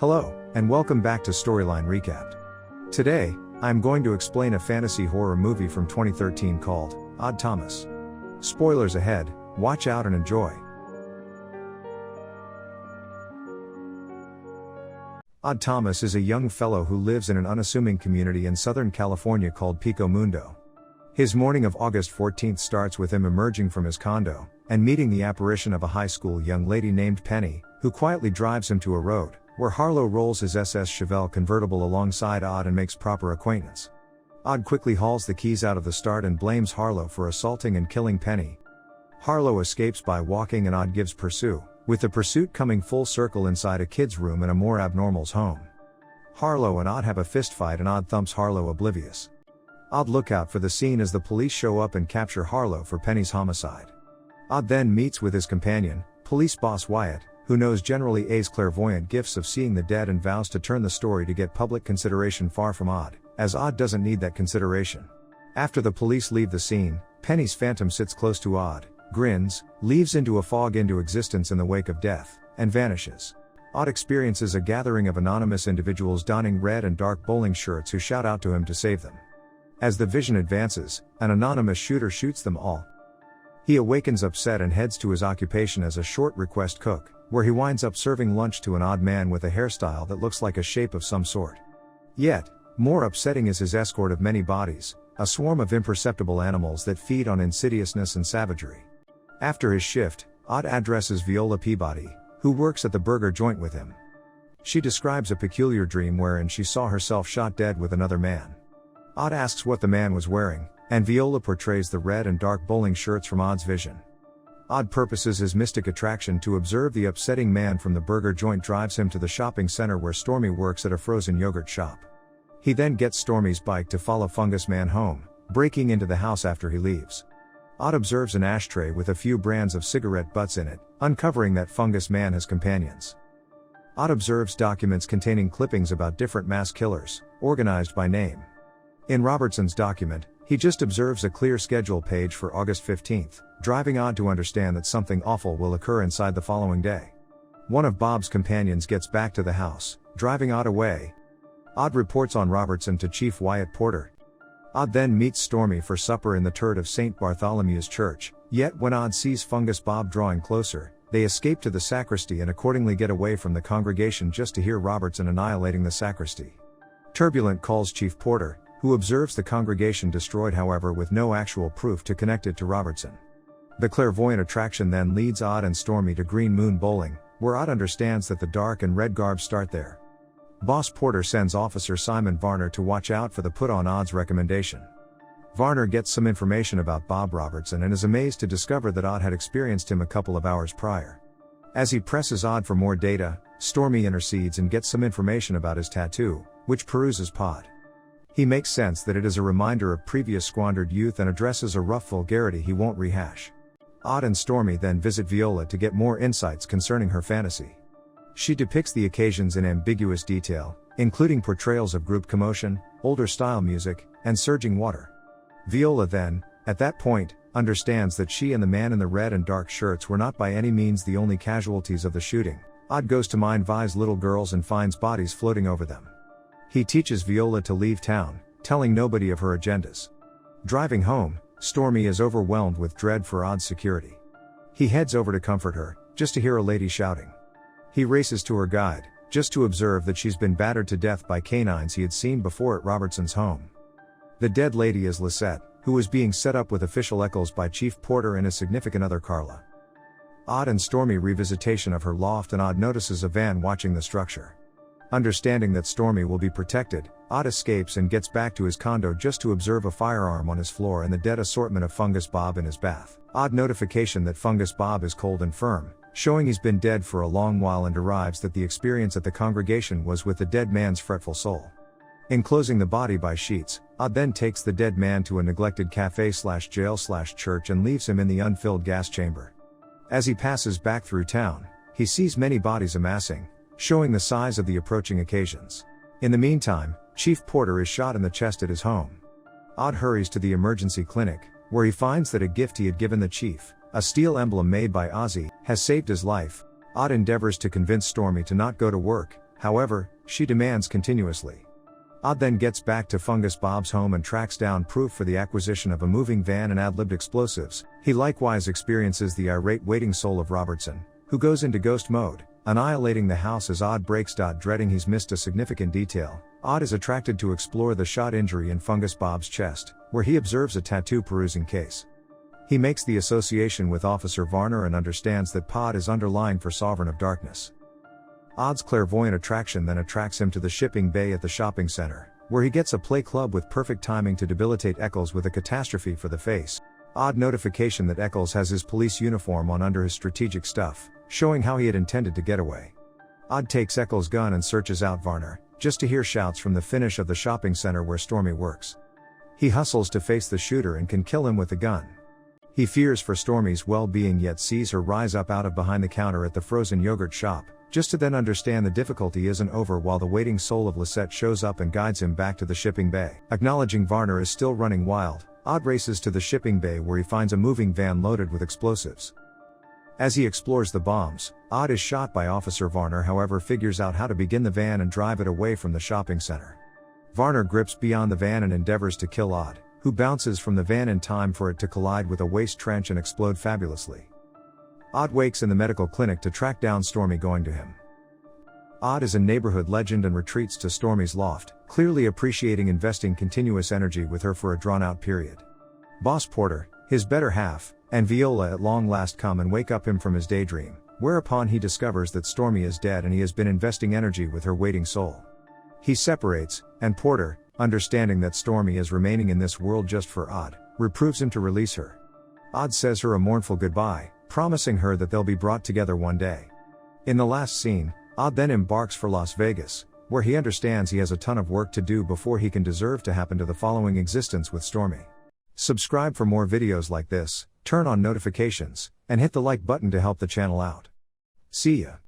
Hello, and welcome back to Storyline Recapped. Today, I'm going to explain a fantasy horror movie from 2013 called Odd Thomas. Spoilers ahead, watch out and enjoy. Odd Thomas is a young fellow who lives in an unassuming community in Southern California called Pico Mundo. His morning of August 14th starts with him emerging from his condo and meeting the apparition of a high school young lady named Penny, who quietly drives him to a road where Harlow rolls his SS Chevelle convertible alongside Odd and makes proper acquaintance. Odd quickly hauls the keys out of the start and blames Harlow for assaulting and killing Penny. Harlow escapes by walking and Odd gives pursuit, with the pursuit coming full circle inside a kid's room in a more abnormal's home. Harlow and Odd have a fistfight and Odd thumps Harlow oblivious. Odd look out for the scene as the police show up and capture Harlow for Penny's homicide. Odd then meets with his companion, police boss Wyatt, who knows General A's clairvoyant gifts of seeing the dead and vows to turn the story to get public consideration far from Odd, as Odd doesn't need that consideration. After the police leave the scene, Penny's phantom sits close to Odd, grins, leaves into a fog into existence in the wake of death, and vanishes. Odd experiences a gathering of anonymous individuals donning red and dark bowling shirts who shout out to him to save them. As the vision advances, an anonymous shooter shoots them all. He awakens upset and heads to his occupation as a short request cook, where he winds up serving lunch to an odd man with a hairstyle that looks like a shape of some sort. Yet, more upsetting is his escort of many bodies, a swarm of imperceptible animals that feed on insidiousness and savagery. After his shift, Odd addresses Viola Peabody, who works at the burger joint with him. She describes a peculiar dream wherein she saw herself shot dead with another man. Odd asks what the man was wearing, and Viola portrays the red and dark bowling shirts from Odd's vision. Odd purposes his mystic attraction to observe the upsetting man from the burger joint drives him to the shopping center where Stormy works at a frozen yogurt shop. He then gets Stormy's bike to follow Fungus Man home, breaking into the house after he leaves. Odd observes an ashtray with a few brands of cigarette butts in it, uncovering that Fungus Man has companions. Odd observes documents containing clippings about different mass killers, organized by name. In Robertson's document, he just observes a clear schedule page for August 15th, driving Odd to understand that something awful will occur inside the following day. One of Bob's companions gets back to the house, driving Odd away. Odd reports on Robertson to Chief Wyatt Porter. Odd then meets Stormy for supper in the turret of St. Bartholomew's Church, yet when Odd sees Fungus Bob drawing closer, they escape to the sacristy and accordingly get away from the congregation just to hear Robertson annihilating the sacristy. Turbulent calls Chief Porter, who observes the congregation destroyed however with no actual proof to connect it to Robertson. The clairvoyant attraction then leads Odd and Stormy to Green Moon Bowling, where Odd understands that the dark and red garbs start there. Boss Porter sends Officer Simon Varner to watch out for the put on Odd's recommendation. Varner gets some information about Bob Robertson and is amazed to discover that Odd had experienced him a couple of hours prior. As he presses Odd for more data, Stormy intercedes and gets some information about his tattoo, which peruses Pod. He makes sense that it is a reminder of previous squandered youth and addresses a rough vulgarity he won't rehash. Odd and Stormy then visit Viola to get more insights concerning her fantasy. She depicts the occasions in ambiguous detail, including portrayals of group commotion, older style music, and surging water. Viola then, at that point, understands that she and the man in the red and dark shirts were not by any means the only casualties of the shooting. Odd goes to mind Vi's little girls and finds bodies floating over them. He teaches Viola to leave town, telling nobody of her agendas. Driving home, Stormy is overwhelmed with dread for Odd's security. He heads over to comfort her, just to hear a lady shouting. He races to her guide, just to observe that she's been battered to death by canines he had seen before at Robertson's home. The dead lady is Lisette, who was being set up with official echoes by Chief Porter and his significant other Carla. Odd and Stormy revisitation of her loft and Odd notices a van watching the structure. Understanding that Stormy will be protected, Odd escapes and gets back to his condo just to observe a firearm on his floor and the dead assortment of Fungus Bob in his bath. Odd notification that Fungus Bob is cold and firm, showing he's been dead for a long while and derives that the experience at the congregation was with the dead man's fretful soul. Enclosing the body by sheets, Odd then takes the dead man to a neglected cafe/jail/church and leaves him in the unfilled gas chamber. As he passes back through town, he sees many bodies amassing, showing the size of the approaching occasions. In the meantime, Chief Porter is shot in the chest at his home. Odd hurries to the emergency clinic, where he finds that a gift he had given the chief, a steel emblem made by Ozzy, has saved his life. Odd endeavors to convince Stormy to not go to work, However, she demands continuously. Odd then gets back to Fungus Bob's home and tracks down proof for the acquisition of a moving van and ad-libbed explosives. He likewise experiences the irate waiting soul of Robertson, who goes into ghost mode, annihilating the house as Odd breaks. Dreading he's missed a significant detail, Odd is attracted to explore the shot injury in Fungus Bob's chest, where he observes a tattoo perusing case. He makes the association with Officer Varner and understands that Pod is underlying for Sovereign of Darkness. Odd's clairvoyant attraction then attracts him to the shipping bay at the shopping center, where he gets a play club with perfect timing to debilitate Eccles with a catastrophe for the face. Odd notification that Eccles has his police uniform on under his strategic stuff, showing how he had intended to get away. Odd takes Eccles' gun and searches out Varner, just to hear shouts from the finish of the shopping center where Stormy works. He hustles to face the shooter and can kill him with the gun. He fears for Stormy's well-being yet sees her rise up out of behind the counter at the frozen yogurt shop, just to then understand the difficulty isn't over while the waiting soul of Lisette shows up and guides him back to the shipping bay. Acknowledging Varner is still running wild, Odd races to the shipping bay where he finds a moving van loaded with explosives. As he explores the bombs, Odd is shot by Officer Varner, however figures out how to begin the van and drive it away from the shopping center. Varner grips beyond the van and endeavors to kill Odd, who bounces from the van in time for it to collide with a waste trench and explode fabulously. Odd wakes in the medical clinic to track down Stormy going to him. Odd is a neighborhood legend and retreats to Stormy's loft, clearly appreciating investing continuous energy with her for a drawn-out period. Boss Porter, his better half, and Viola at long last come and wake up him from his daydream, whereupon he discovers that Stormy is dead and he has been investing energy with her waiting soul. He separates, and Porter, understanding that Stormy is remaining in this world just for Odd, reproves him to release her. Odd says her a mournful goodbye, promising her that they'll be brought together one day. In the last scene, Odd then embarks for Las Vegas, where he understands he has a ton of work to do before he can deserve to happen to the following existence with Stormy. Subscribe for more videos like this, turn on notifications, and hit the like button to help the channel out. See ya.